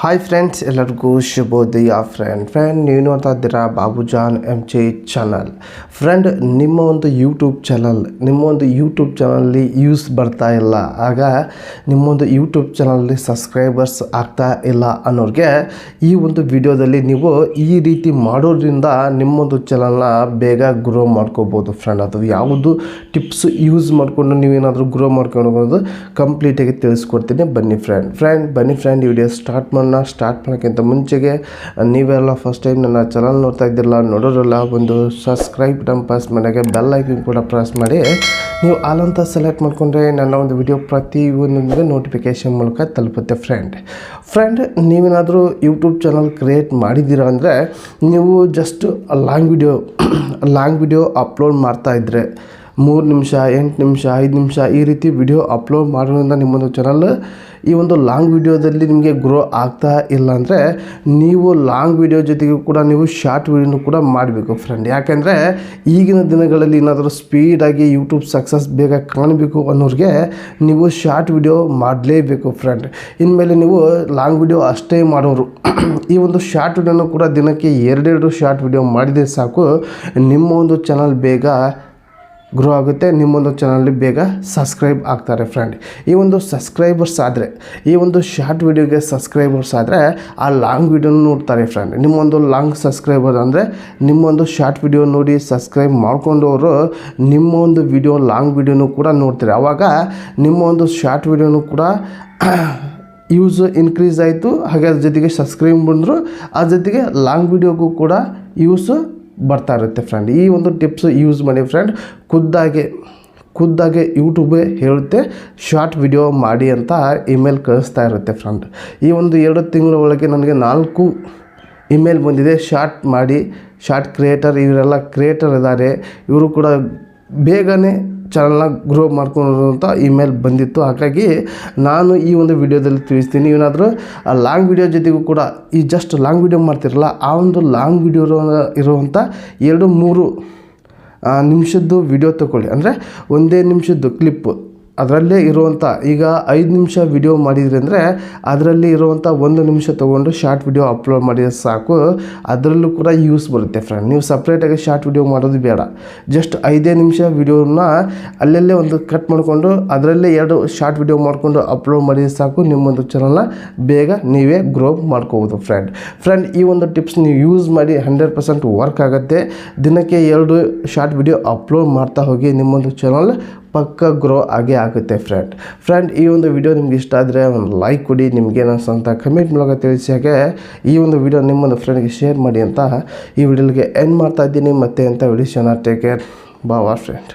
Hi friends, ಎಲ್ಲರಿಗೂ ಶುಭೋದಯ. Friend ನೀವು ನೋಡ್ತಾ ಇದ್ದೀರಾ ಬಾಬುಜಾನ್ MJ ಚಾನಲ್. ಫ್ರೆಂಡ್, ನಿಮ್ಮ ಒಂದು ಯೂಟ್ಯೂಬ್ ಚಾನಲಲ್ಲಿ ಯೂಸ್ ಬರ್ತಾ ಇಲ್ಲ, ಆಗ ನಿಮ್ಮೊಂದು ಯೂಟ್ಯೂಬ್ ಚಾನಲಲ್ಲಿ ಸಬ್ಸ್ಕ್ರೈಬರ್ಸ್ ಆಗ್ತಾ ಇಲ್ಲ ಅನ್ನೋರಿಗೆ ಈ ಒಂದು ವಿಡಿಯೋದಲ್ಲಿ ನೀವು ಈ ರೀತಿ ಮಾಡೋದ್ರಿಂದ ನಿಮ್ಮೊಂದು ಚಾನಲ್ನ ಬೇಗ ಗ್ರೋ ಮಾಡ್ಕೋಬೋದು. ಫ್ರೆಂಡ್, ಅದು ಯಾವುದು ಟಿಪ್ಸ್ ಯೂಸ್ ಮಾಡಿಕೊಂಡು ನೀವೇನಾದರೂ ಗ್ರೋ ಮಾಡ್ಕೊಂಡು ಕಂಪ್ಲೀಟಾಗಿ ತಿಳಿಸ್ಕೊಡ್ತೀನಿ. ಬನ್ನಿ ಫ್ರೆಂಡ್ ಈ ವಿಡಿಯೋ ಸ್ಟಾರ್ಟ್ ಮಾಡೋಕ್ಕಿಂತ ಮುಂಚೆಗೆ ನೀವೆಲ್ಲ ಫಸ್ಟ್ ಟೈಮ್ ನನ್ನ ಚಾನಲ್ ನೋಡ್ತಾ ಇದ್ದಿರಲ್ಲ, ನೋಡೋರಲ್ಲ, ಒಂದು ಸಬ್ಸ್ಕ್ರೈಬ್ ಬಟನ್ ಪ್ರೆಸ್ ಮಾಡಿ, ಬೆಲ್ ಐಕನ್ ಕೂಡ ಪ್ರೆಸ್ ಮಾಡಿ ನೀವು ಆಲ್ ಅಂತ ಸೆಲೆಕ್ಟ್ ಮಾಡಿಕೊಂಡ್ರೆ ನನ್ನ ಒಂದು ವಿಡಿಯೋ ಪ್ರತಿಯೊಂದು ನೋಟಿಫಿಕೇಷನ್ ಮೂಲಕ ತಲುಪುತ್ತೆ. ಫ್ರೆಂಡ್, ನೀವೇನಾದರೂ ಯೂಟ್ಯೂಬ್ ಚಾನಲ್ ಕ್ರಿಯೇಟ್ ಮಾಡಿದ್ದೀರಾ ಅಂದರೆ ನೀವು ಜಸ್ಟ್ ಲಾಂಗ್ ವಿಡಿಯೋ ಅಪ್ಲೋಡ್ ಮಾಡ್ತಾಯಿದ್ರೆ 3 ನಿಮಿಷ, 8 ನಿಮಿಷ, 5 ನಿಮಿಷ ಈ ರೀತಿ ವಿಡಿಯೋ ಅಪ್ಲೋಡ್ ಮಾಡೋದ್ರಿಂದ ನಿಮ್ಮೊಂದು ಚಾನಲ್ ಈ ಒಂದು ಲಾಂಗ್ ವಿಡಿಯೋದಲ್ಲಿ ನಿಮಗೆ ಗ್ರೋ ಆಗ್ತಾ ಇಲ್ಲ ಅಂದರೆ ನೀವು ಲಾಂಗ್ ವಿಡಿಯೋ ಜೊತೆಗೂ ಕೂಡ ನೀವು ಶಾರ್ಟ್ ವಿಡಿಯೋನು ಕೂಡ ಮಾಡಬೇಕು. ಫ್ರೆಂಡ್, ಯಾಕೆಂದರೆ ಈಗಿನ ದಿನಗಳಲ್ಲಿ ಏನಾದರೂ ಸ್ಪೀಡಾಗಿ ಯೂಟ್ಯೂಬ್ ಸಕ್ಸಸ್ ಬೇಗ ಕಾಣಬೇಕು ಅನ್ನೋರಿಗೆ ನೀವು ಶಾರ್ಟ್ ವಿಡಿಯೋ ಮಾಡಲೇಬೇಕು. ಫ್ರೆಂಡ್, ಇನ್ಮೇಲೆ ನೀವು ಲಾಂಗ್ ವಿಡಿಯೋ ಅಷ್ಟೇ ಮಾಡೋರು ಈ ಒಂದು ಶಾರ್ಟ್ ವಿಡಿಯೋನು ಕೂಡ ದಿನಕ್ಕೆ 2 ಶಾರ್ಟ್ ವಿಡಿಯೋ ಮಾಡಿದರೆ ಸಾಕು, ನಿಮ್ಮ ಒಂದು ಚಾನಲ್ ಬೇಗ ಗ್ರೋ ಆಗುತ್ತೆ, ನಿಮ್ಮೊಂದು ಚಾನಲ್ಗೆ ಬೇಗ ಸಬ್ಸ್ಕ್ರೈಬ್ ಆಗ್ತಾರೆ. ಫ್ರೆಂಡ್, ಈ ಒಂದು ಸಬ್ಸ್ಕ್ರೈಬರ್ಸ್ ಆದರೆ, ಈ ಒಂದು ಶಾರ್ಟ್ ವಿಡಿಯೋಗೆ ಸಬ್ಸ್ಕ್ರೈಬರ್ಸ್ ಆದರೆ ಆ ಲಾಂಗ್ ವಿಡಿಯೋನ ನೋಡ್ತಾರೆ. ಫ್ರೆಂಡ್, ನಿಮ್ಮೊಂದು ಲಾಂಗ್ ಸಬ್ಸ್ಕ್ರೈಬರ್ ಅಂದರೆ ನಿಮ್ಮೊಂದು ಶಾರ್ಟ್ ವಿಡಿಯೋ ನೋಡಿ ಸಬ್ಸ್ಕ್ರೈಬ್ ಮಾಡ್ಕೊಂಡವರು ನಿಮ್ಮ ಒಂದು ವಿಡಿಯೋ ಲಾಂಗ್ ವಿಡಿಯೋನು ಕೂಡ ನೋಡ್ತಾರೆ. ಆವಾಗ ನಿಮ್ಮ ಒಂದು ಶಾರ್ಟ್ ವಿಡಿಯೋನು ಕೂಡ ಯೂಸ್ ಇನ್ಕ್ರೀಸ್ ಆಯಿತು, ಹಾಗೆ ಅದ್ರ ಜೊತೆಗೆ ಸಬ್ಸ್ಕ್ರೈಬ್ ಬಂದರು, ಅದ್ರ ಜೊತೆಗೆ ಲಾಂಗ್ ವಿಡಿಯೋಗೂ ಕೂಡ ಯೂಸು ಬರ್ತಾ ಇರುತ್ತೆ. ಫ್ರೆಂಡ್, ಈ ಒಂದು ಟಿಪ್ಸ್ ಯೂಸ್ ಮಾಡಿ. ಫ್ರೆಂಡ್, ಖುದ್ದಾಗೆ ಯೂಟ್ಯೂಬೇ ಹೇಳುತ್ತೆ ಶಾರ್ಟ್ ವಿಡಿಯೋ ಮಾಡಿ ಅಂತ ಇಮೇಲ್ ಕಳಿಸ್ತಾ ಇರುತ್ತೆ. ಫ್ರೆಂಡ್, ಈ ಒಂದು 2 ತಿಂಗಳ ಒಳಗೆ ನನಗೆ 4 ಇಮೇಲ್ ಬಂದಿದೆ. ಶಾರ್ಟ್ ಕ್ರಿಯೇಟರ್, ಇವರೆಲ್ಲ ಕ್ರಿಯೇಟರ್ ಇದ್ದಾರೆ, ಇವರು ಕೂಡ ಬೇಗನೆ ಚಾನಲ್ನ ಗ್ರೋ ಮಾಡ್ಕೊಂಡು ಅಂತ ಇಮೇಲ್ ಬಂದಿತ್ತು. ಹಾಗಾಗಿ ನಾನು ಈ ಒಂದು ವಿಡಿಯೋದಲ್ಲಿ ತಿಳಿಸ್ತೀನಿ. ಏನಾದರೂ ಲಾಂಗ್ ವಿಡಿಯೋ ಜೊತೆಗೂ ಕೂಡ ಈ ಜಸ್ಟ್ ಲಾಂಗ್ ವಿಡಿಯೋ ಮಾಡ್ತಿರಲ್ಲ, ಆ ಒಂದು ಲಾಂಗ್ ವಿಡಿಯೋ ಇರುವಂಥ 2-3 ನಿಮಿಷದ್ದು ವಿಡಿಯೋ ತೊಗೊಳ್ಳಿ. ಅಂದರೆ 1 ನಿಮಿಷದ್ದು ಕ್ಲಿಪ್ಪು, ಅದರಲ್ಲೇ ಇರುವಂಥ, ಈಗ 5 ನಿಮಿಷ ವಿಡಿಯೋ ಮಾಡಿದ್ರಿ ಅಂದರೆ ಅದರಲ್ಲಿ ಇರುವಂಥ 1 ನಿಮಿಷ ತೊಗೊಂಡು ಶಾರ್ಟ್ ವಿಡಿಯೋ ಅಪ್ಲೋಡ್ ಮಾಡಿದರೆ ಸಾಕು, ಅದರಲ್ಲೂ ಕೂಡ ಯೂಸ್ ಬರುತ್ತೆ. ಫ್ರೆಂಡ್, ನೀವು ಸಪ್ರೇಟಾಗಿ ಶಾರ್ಟ್ ವಿಡಿಯೋ ಮಾಡೋದು ಬೇಡ, ಜಸ್ಟ್ 5 ನಿಮಿಷ ವಿಡಿಯೋನ ಅಲ್ಲಲ್ಲೇ ಒಂದು ಕಟ್ ಮಾಡಿಕೊಂಡು ಅದರಲ್ಲೇ 2 ಶಾರ್ಟ್ ವಿಡಿಯೋ ಮಾಡಿಕೊಂಡು ಅಪ್ಲೋಡ್ ಮಾಡಿದರೆ ಸಾಕು, ನಿಮ್ಮೊಂದು ಚಾನಲ್ನ ಬೇಗ ನೀವೇ ಗ್ರೋ ಮಾಡ್ಕೋಬೋದು. ಫ್ರೆಂಡ್, ಈ ಒಂದು ಟಿಪ್ಸ್ ನೀವು ಯೂಸ್ ಮಾಡಿ, 100% ವರ್ಕ್ ಆಗುತ್ತೆ. ದಿನಕ್ಕೆ 2 ಶಾರ್ಟ್ ವಿಡಿಯೋ ಅಪ್ಲೋಡ್ ಮಾಡ್ತಾ ಹೋಗಿ, ನಿಮ್ಮೊಂದು ಚಾನಲ್ ಪಕ್ಕ ಗ್ರೋ ಆಗುತ್ತೆ. ಫ್ರೆಂಡ್, ಈ ಒಂದು ವಿಡಿಯೋ ನಿಮ್ಗೆ ಇಷ್ಟ ಆದರೆ ಒಂದು ಲೈಕ್ ಕೊಡಿ, ನಿಮ್ಗೆ ಏನಿಸ್ತು ಅಂತ ಕಮೆಂಟ್ ಮೂಲಕ ತಿಳಿಸಿ. ಹಾಗೆ ಈ ಒಂದು ವಿಡಿಯೋ ನಿಮ್ಮೊಂದು ಫ್ರೆಂಡ್ಗೆ ಶೇರ್ ಮಾಡಿ ಅಂತ ಈ ವಿಡಿಯೋಗೆ ಎಂಡ್ ಮಾಡ್ತಾ ಇದ್ದೀನಿ. ಮತ್ತೆ ಅಂತ video take care, boy friend.